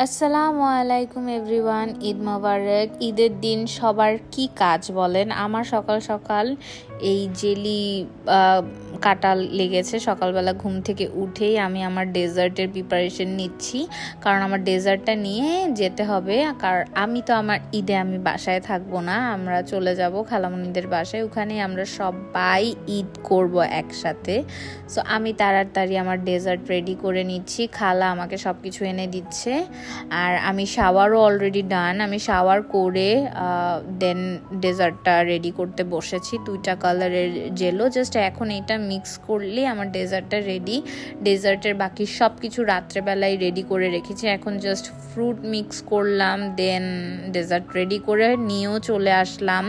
আসসালামু আলাইকুম এভরিওয়ান, ঈদ মোবারক। ঈদের দিন সবার কি কাজ বলেন? আমার সকাল সকাল এই জেলি কাটা লেগেছে। সকালবেলা ঘুম থেকে উঠেই আমি আমার ডেজার্টের প্রিপারেশন নিচ্ছি, কারণ আমার ডেজার্টটা নিয়ে যেতে হবে। কারণ আমার ঈদে আমি বাসায় থাকবো না, আমরা চলে যাব খালামণিদের বাসায়, ওখানেই আমরা সবাই ঈদ করব একসাথে। সো আমি তাড়াতাড়ি আমার ডেজার্ট রেডি করে নিচ্ছি, খালা আমাকে সব কিছু এনে দিচ্ছে। আর আমি শাওয়ারও অলরেডি ডান, আমি শাওয়ার করে দেন ডেজার্টটা রেডি করতে বসেছি। 2টা কালারের জেলো, জাস্ট এখন এটা মিক্স করলে আমার ডেজার্টটা রেডি। ডেজার্টের বাকি সব কিছু রাত্রেবেলায় রেডি করে রেখেছি, এখন জাস্ট ফ্রুট মিক্স করলাম, দেন ডেজার্ট রেডি করে নিয়েও চলে আসলাম।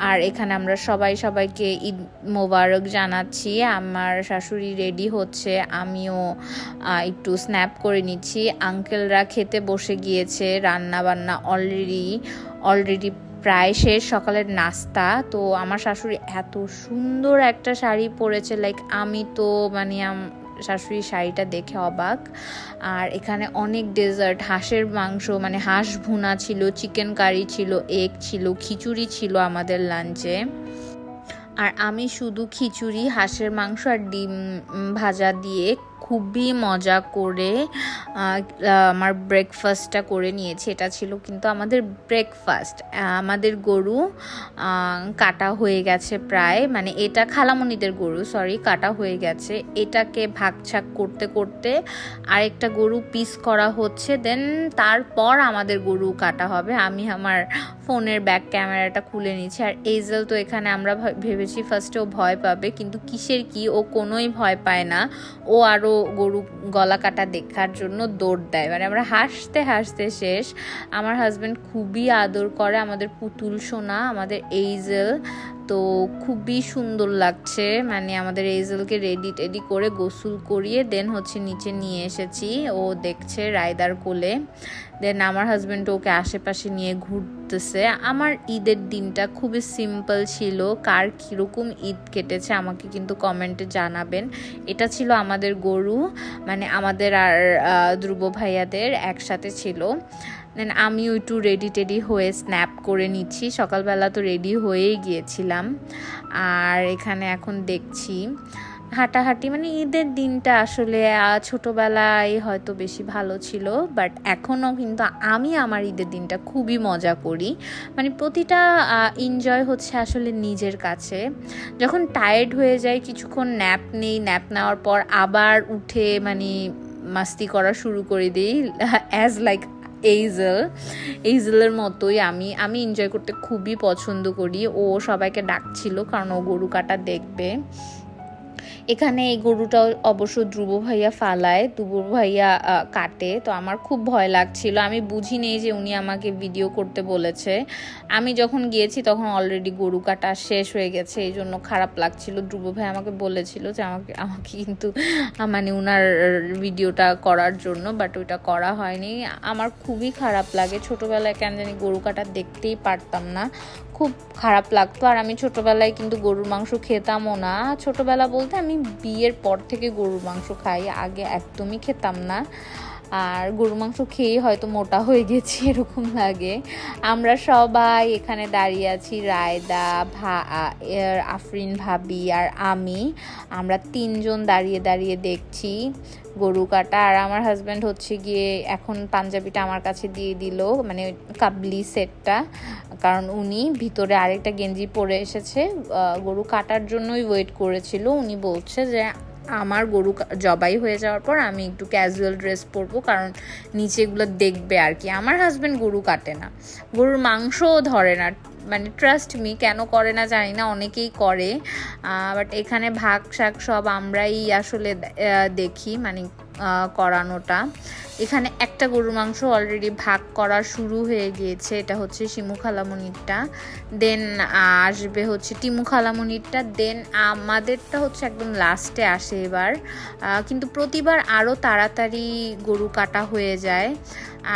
আর এখানে আমরা সবাইকে ঈদ মোবারক জানাচ্ছি। আমার শাশুড়ি রেডি হচ্ছে, আমিও একটু স্ন্যাপ করে নিচ্ছি। আঙ্কেলরা খেতে বসে গিয়েছে, রান্না বান্না অলরেডি প্রায় শেষ, সকালের নাস্তা। তো আমার শাশুড়ি এত সুন্দর একটা শাড়ি পরেছে, লাইক আমি তো শাশুড়ির শাড়িটা দেখে অবাক। আর এখানে অনেক ডেজার্ট, হাঁসের মাংস হাঁস ভুনা ছিল, চিকেন কারি ছিল, এগ ছিল, খিচুড়ি ছিল আমাদের লাঞ্চে। আর আমি শুধু খিচুড়ি, হাঁসের মাংস আর ডিম ভাজা দিয়ে খুবই মজা করে আমার ব্রেকফাস্টটা করে নিয়েছি। এটা ছিল কিন্তু আমাদের ব্রেকফাস্ট। আমাদের গরু কাটা হয়ে গেছে প্রায়, এটা খালামণিদের গরু, কাটা হয়ে গেছে। এটাকে ভাগছাক করতে করতে আরেকটা গরু পিস করা হচ্ছে, দেন তারপর আমাদের গরু কাটা হবে। আমি আমার ফোনের ব্যাক ক্যামেরাটা খুলে নিচ্ছি। আর এইজেল তো এখানে আমরা ভেবেছি ফার্স্টে ও ভয় পাবে, কিন্তু কিসের কি, ও কোনোই ভয় পায় না। ও আরও গরু গলা কাটা দেখার জন্য দৌড় দেয়। আমরা হাসতে হাসতে শেষ। আমার হাজব্যান্ড খুবই আদর করে আমাদের পুতুল সোনা, আমাদের এইজেল। তো খুবই সুন্দর লাগছে, আমাদের এইজেলকে রেডি করে গোসল করিয়ে দেন নিচে নিয়ে এসেছি। ও দেখছে রায়দার কোলে, দেন আমার হাজব্যান্ড ওকে আশেপাশে নিয়ে ঘুরতেছে। আমার ঈদের দিনটা খুবই সিম্পল ছিল। কার কীরকম ঈদ কেটেছে আমাকে কিন্তু কমেন্টে জানাবেন। এটা ছিল আমাদের গরু, আমাদের আর ধ্রুব ভাইয়াদের একসাথে ছিল। দেন আমিও একটু রেডি হয়ে স্ন্যাপ করে নিচ্ছি। সকালবেলা তো রেডি হয়েই গিয়েছিলাম। আর এখানে এখন দেখছি হাঁটাহাঁটি, ঈদের দিনটা আসলে ছোটোবেলায় হয়তো বেশি ভালো ছিল, বাট এখনও কিন্তু আমি আমার ঈদের দিনটা খুবই মজা করি। প্রতিটা এনজয় হচ্ছে আসলে নিজের কাছে। যখন টায়ার্ড হয়ে যায় কিছুক্ষণ ন্যাপ নেই, ন্যাপ নেওয়ার পর আবার উঠে মাস্তি করা শুরু করে দিই, অ্যাজ লাইক এইজেলের মতোই আমি এনজয় করতে খুবই পছন্দ করি। ও সবাইকে ডাকছিল কারণ ও গরু কাটা দেখবে। এখানে এই গরুটা অবশ্য ধ্রুব ভাইয়া ফালায়, ধ্রুব ভাইয়া কাটে। তো আমার খুব ভয় লাগছিল, আমি বুঝি নেই যে উনি আমাকে ভিডিও করতে বলেছে। আমি যখন গিয়েছি তখন অলরেডি গরু কাটা শেষ হয়ে গেছে, এই জন্য খারাপ লাগছিল। ধ্রুব ভাই আমাকে বলেছিল যে আমাকে কিন্তু উনার ভিডিওটা করার জন্য, বাট ওইটা করা হয়নি। আমার খুবই খারাপ লাগে, ছোটোবেলায় কেন জানি গরু কাটা দেখতেই পারতাম না, খুব খারাপ লাগতো। আর আমি ছোটোবেলায় কিন্তু গরুর মাংস খেতামও না। ছোটোবেলা বলতে আমি বিয়ের পর থেকে গরুর মাংস খাই, আগে একদমই খেতাম না। আর গরুর মাংস খেয়ে হয়তো মোটা হয়ে গেছি এরকম লাগে। আমরা সবাই এখানে দাঁড়িয়ে আছি, রায়দা, আফরিন ভাবি আর আমরা 3জন দাঁড়িয়ে দেখছি গরু কাটা। আর আমার হাজব্যান্ড গিয়ে এখন পাঞ্জাবিটা আমার কাছে দিয়ে দিল, কাবলি সেটটা, কারণ উনি ভিতরে আরেকটা গেঞ্জি পরে এসেছে, গরু কাটার জন্যই ওয়েট করেছিল। উনি বলছে যে আমার গরু জবাই হয়ে যাওয়ার পর আমি একটু ক্যাজুয়াল ড্রেস পরবো, কারণ নিচে এগুলো দেখবে আর কি। আমার হাজব্যান্ড গরু কাটে না, গরুর মাংসও ধরে না, ট্রাস্ট মি, কেন করে না জানি না, অনেকেই করে। বাট এখানে ভাগ শাক সব আমরাই আসলে দেখি করানোটা। এখানে একটা গরুর মাংস অলরেডি ভাগ করা শুরু হয়ে গিয়েছে, এটা হচ্ছে শিমু খালামণিরটা, দেন আসবে টিমু খালামণিরটা, দেন আমাদেরটা একদম লাস্টে আসে এবার। কিন্তু প্রতিবার আরও তাড়াতাড়ি গরু কাটা হয়ে যায়।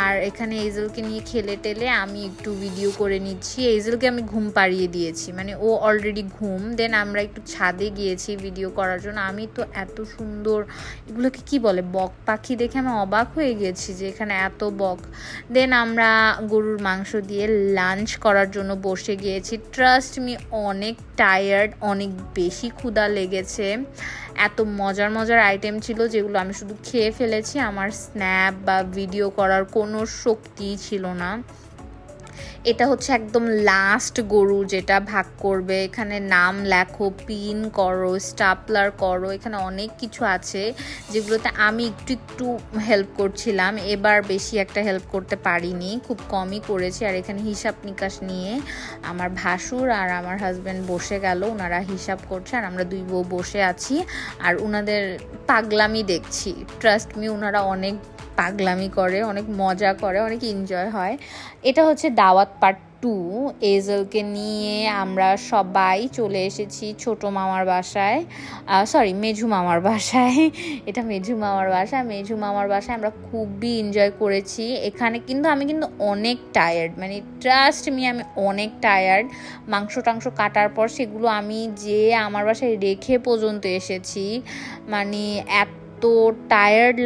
আর এখানে এইজেলকে নিয়ে খেলে টেলে আমি একটু ভিডিও করে নিচ্ছি। এইজেলকে আমি ঘুম পাড়িয়ে দিয়েছি, মানে ও অলরেডি ঘুম। দেন আমরা একটু ছাদে গিয়েছি ভিডিও করার জন্য। আমি তো এত সুন্দর, এগুলোকে কি বলে, বক পাখি দেখে আমি অবাক হয়ে গেছি যে এখানে এত বক। দেন আমরা গরুর মাংস দিয়ে লাঞ্চ করার জন্য বসে গিয়েছি। ট্রাস্ট মি, অনেক টায়ার্ড, অনেক বেশি ক্ষুধা লেগেছে। এত মজার মজার আইটেম ছিল যেগুলো আমি শুধু খেয়ে ফেলেছি। আমার স্ন্যাপ বা ভিডিও করার কোনো শক্তি ছিল না। এটা হচ্ছে একদম লাস্ট গরু যেটা ভাগ করবে। এখানে নাম লেখো, পিন করো, স্টাপলার করো, এখানে অনেক কিছু আছে যেগুলোতে আমি একটু একটু হেল্প করছিলাম। এবার বেশি একটা হেল্প করতে পারিনি, খুব কমই করেছি। আর এখানে হিসাব নিকাশ নিয়ে আমার ভাসুর আর আমার হাজব্যান্ড বসে গেল, ওনারা হিসাব করছে আর আমরা দুই বউ বসে আছি আর ওনাদের পাগলামি দেখছি। ট্রাস্ট মি, ওনারা অনেক পাগলামি করে, অনেক মজা করে, অনেক এনজয় হয়। এটা হচ্ছে দাওয়াত পার্ট 2। এইজেলকে নিয়ে আমরা সবাই চলে এসেছি ছোট মামার বাসায়, সরি মেঝু মামার বাসায়। এটা মেঝু মামার বাসা। মেঝু মামার বাসায় আমরা খুবই এনজয় করেছি। এখানে কিন্তু আমি অনেক টায়ার্ড, মানে ট্রাস্ট মি, আমি অনেক টায়ার্ড। মাংস টাংস কাটার পর সেগুলো আমি যে আমার বাসায় রেখে পর্যন্ত এসেছি, মানে এত টায়ার্ড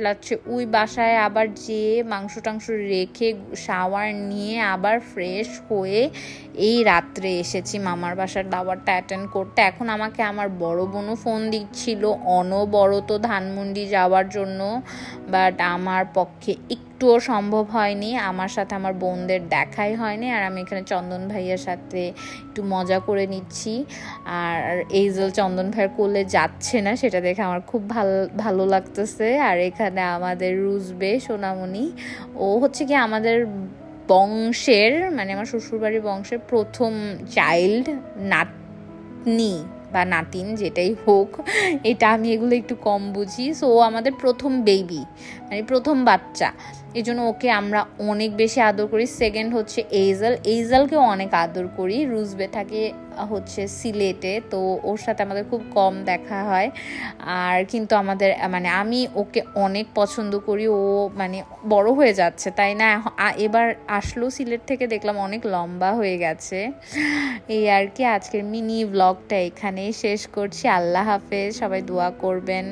লাগছে। ওই বাসায় আবার যে মাংস টাংস রেখে শাওয়ার নিয়ে আবার ফ্রেশ হয়ে এই রাত্রে এসেছি মামার বাসার দাওয়াতটা অ্যাটেন্ড করতে। এখন আমাকে আমার বড় বোনও ফোন দিচ্ছিল অনবরত ধানমন্ডি যাওয়ার জন্য, বাট আমার পক্ষে একটুও সম্ভব হয়নি। আমার সাথে আমার বোনদের দেখাই হয়নি। আর আমি এখানে চন্দন ভাইয়ের সাথে একটু মজা করে নিচ্ছি। আর এইজেল চন্দন ভাইয়ের কোলে যাচ্ছে না, সেটা দেখে আমার খুব ভালো লাগতেছে। আর এখানে আমাদের রুজবে সোনামণি, ও হচ্ছে কি আমাদের বংশের, মানে আমার শ্বশুরবাড়ির বংশের প্রথম চাইল্ড, নাতনি বা নাতিন যেটাই হোক, এটা আমি এগুলো একটু কম বুঝি। সো ও আমাদের প্রথম বেবি, মানে প্রথম বাচ্চা, এই জন্য ওকে আমরা অনেক বেশি আদর করি। সেকেন্ড হচ্ছে এইজেলকেও অনেক আদর করি। রুজবে থাকে হচ্ছে সিলেটে, তো ওর সাথে আমাদের খুব কম দেখা হয়। আর কিন্তু আমাদের, মানে আমি ওকে অনেক পছন্দ করি। ও মানে বড় হয়ে যাচ্ছে, তাই না? এবার আসলো সিলেট থেকে, দেখলাম অনেক লম্বা হয়ে গেছে। এই আর কি, আজকের মিনি ব্লগটা এখানেই শেষ করছি। আল্লাহ হাফেজ, সবাই দোয়া করবেন।